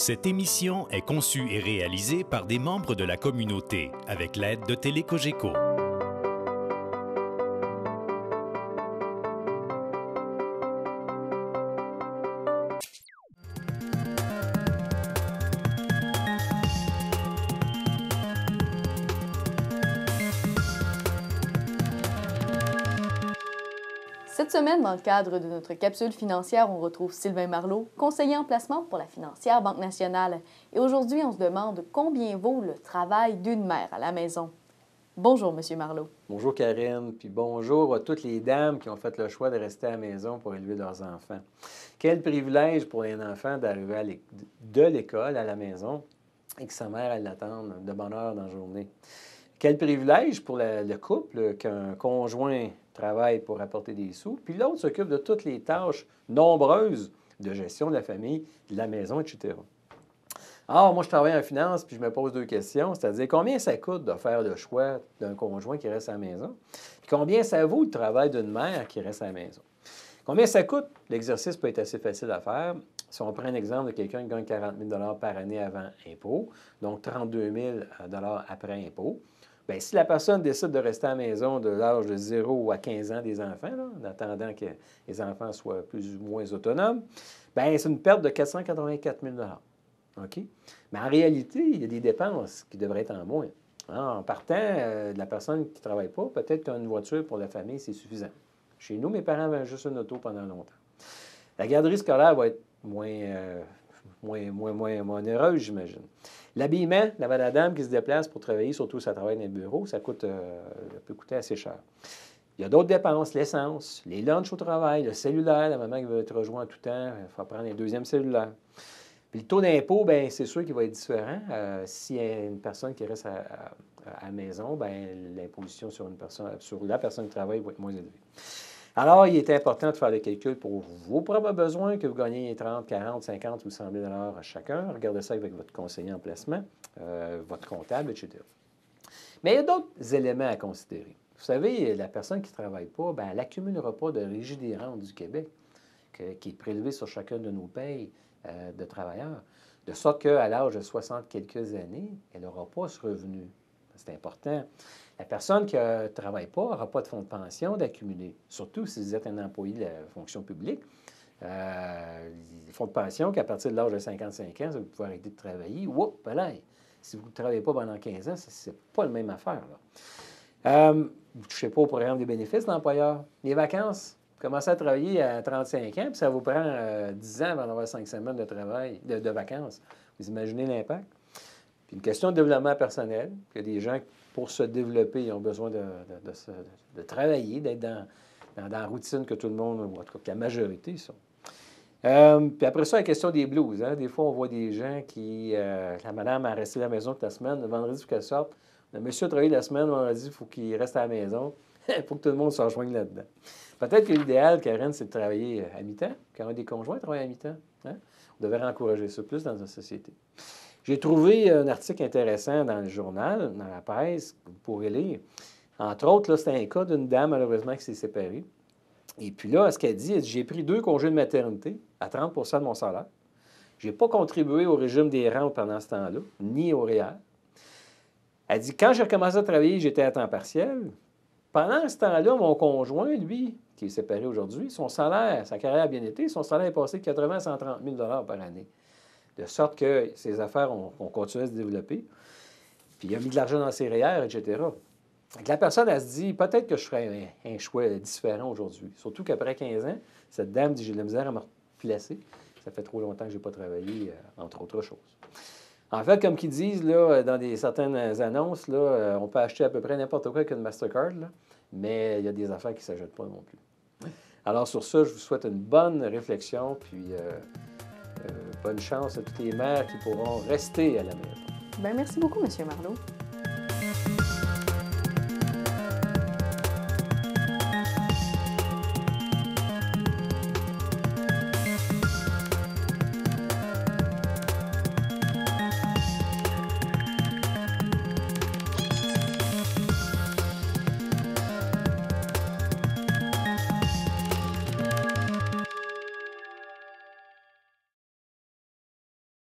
Cette émission est conçue et réalisée par des membres de la communauté avec l'aide de Télé-Cogeco. Cette semaine, dans le cadre de notre capsule financière, on retrouve Sylvain Marleau, conseiller en placement pour la financière Banque nationale. Et aujourd'hui, on se demande combien vaut le travail d'une mère à la maison. Bonjour, Monsieur Marleau. Bonjour Karine, puis bonjour à toutes les dames qui ont fait le choix de rester à la maison pour élever leurs enfants. Quel privilège pour un enfant d'arriver de l'école à la maison et que sa mère elle l'attende de bonne heure dans la journée. Quel privilège pour le couple qu'un conjoint travaille pour apporter des sous, puis l'autre s'occupe de toutes les tâches nombreuses de gestion de la famille, de la maison, etc. Alors, moi, je travaille en finance, puis je me pose deux questions, c'est-à-dire combien ça coûte de faire le choix d'un conjoint qui reste à la maison, puis combien ça vaut le travail d'une mère qui reste à la maison. Combien ça coûte? L'exercice peut être assez facile à faire. Si on prend un exemple de quelqu'un qui gagne 40 000 par année avant impôt, donc 32 000 après impôt, bien, si la personne décide de rester à la maison de l'âge de 0 à 15 ans des enfants, là, en attendant que les enfants soient plus ou moins autonomes, bien, c'est une perte de 484 000 OK? Mais en réalité, il y a des dépenses qui devraient être en moins. Alors, en partant de la personne qui ne travaille pas, peut-être qu'une voiture pour la famille, c'est suffisant. Chez nous, mes parents avaient juste une auto pendant longtemps. La garderie scolaire va être moins onéreuse, j'imagine. L'habillement, la dame qui se déplace pour travailler, surtout si elle travaille dans le bureau, ça peut coûter assez cher. Il y a d'autres dépenses, l'essence, les lunchs au travail, le cellulaire, la maman qui veut être rejointe tout le temps, il faut prendre un deuxième cellulaire. Puis le taux d'impôt, bien, c'est sûr qu'il va être différent. S'il y a une personne qui reste à la maison, bien, l'imposition sur la personne qui travaille va être moins élevée. Alors, il est important de faire le calcul pour vos propres besoins, que vous gagnez 30, 40, 50 ou 100 000 à chacun. Regardez ça avec votre conseiller en placement, votre comptable, etc. Mais il y a d'autres éléments à considérer. Vous savez, la personne qui ne travaille pas, bien, elle n'accumulera pas de Régie des rentes du Québec, qui est prélevée sur chacun de nos payes de travailleurs. De sorte qu'à l'âge de 60 quelques années, elle n'aura pas ce revenu. C'est important. La personne qui ne travaille pas n'aura pas de fonds de pension d'accumuler, surtout si vous êtes un employé de la fonction publique. Les fonds de pension qu'à partir de l'âge de 55 ans, vous pouvez arrêter de travailler. Oups, là, si vous ne travaillez pas pendant 15 ans, ce n'est pas la même affaire. Vous ne touchez pas au programme des bénéfices de l'employeur. Les vacances, vous commencez à travailler à 35 ans, puis ça vous prend 10 ans avant d'avoir 5 semaines de travail, de vacances. Vous imaginez l'impact? Puis une question de développement personnel, il y a des gens, pour se développer, ils ont besoin de travailler, d'être dans la routine que tout le monde, ou en tout cas que la majorité sont. Puis après ça, la question des blues. Hein? Des fois, on voit des gens qui... la madame a resté à la maison toute la semaine. Le vendredi, il faut qu'elle sorte. Le monsieur a travaillé la semaine. Le vendredi, il faut qu'il reste à la maison. Il faut que tout le monde se rejoigne là-dedans. Peut-être que l'idéal, Karen, c'est de travailler à mi-temps. Quand on a des conjoints, travailler à mi-temps. Hein? On devrait encourager ça plus dans notre société. J'ai trouvé un article intéressant dans le journal, dans la presse, que vous pourrez lire. Entre autres, là, c'était un cas d'une dame, malheureusement, qui s'est séparée. Et puis là, ce qu'elle dit, elle dit, j'ai pris 2 congés de maternité à 30 de mon salaire. Je n'ai pas contribué au régime des rentes pendant ce temps-là, ni au REER. Elle dit, quand j'ai recommencé à travailler, j'étais à temps partiel. Pendant ce temps-là, mon conjoint, lui, qui est séparé aujourd'hui, son salaire, sa carrière a bien été, son salaire est passé de 80 à 130 000 par année. De sorte que ses affaires ont continué à se développer. Puis il a mis de l'argent dans ses REER, etc. Donc, la personne, elle se dit, peut-être que je ferais un choix différent aujourd'hui. Surtout qu'après 15 ans, cette dame dit, j'ai de la misère à me replacer. Ça fait trop longtemps que je n'ai pas travaillé, entre autres choses. En fait, comme qu'ils disent, là, dans certaines annonces, là, on peut acheter à peu près n'importe quoi avec une Mastercard, là, mais il y a des affaires qui ne s'ajoutent pas non plus. Alors sur ça, je vous souhaite une bonne réflexion, puis bonne chance à toutes les mères qui pourront rester à la maison. Bien, merci beaucoup, M. Marleau.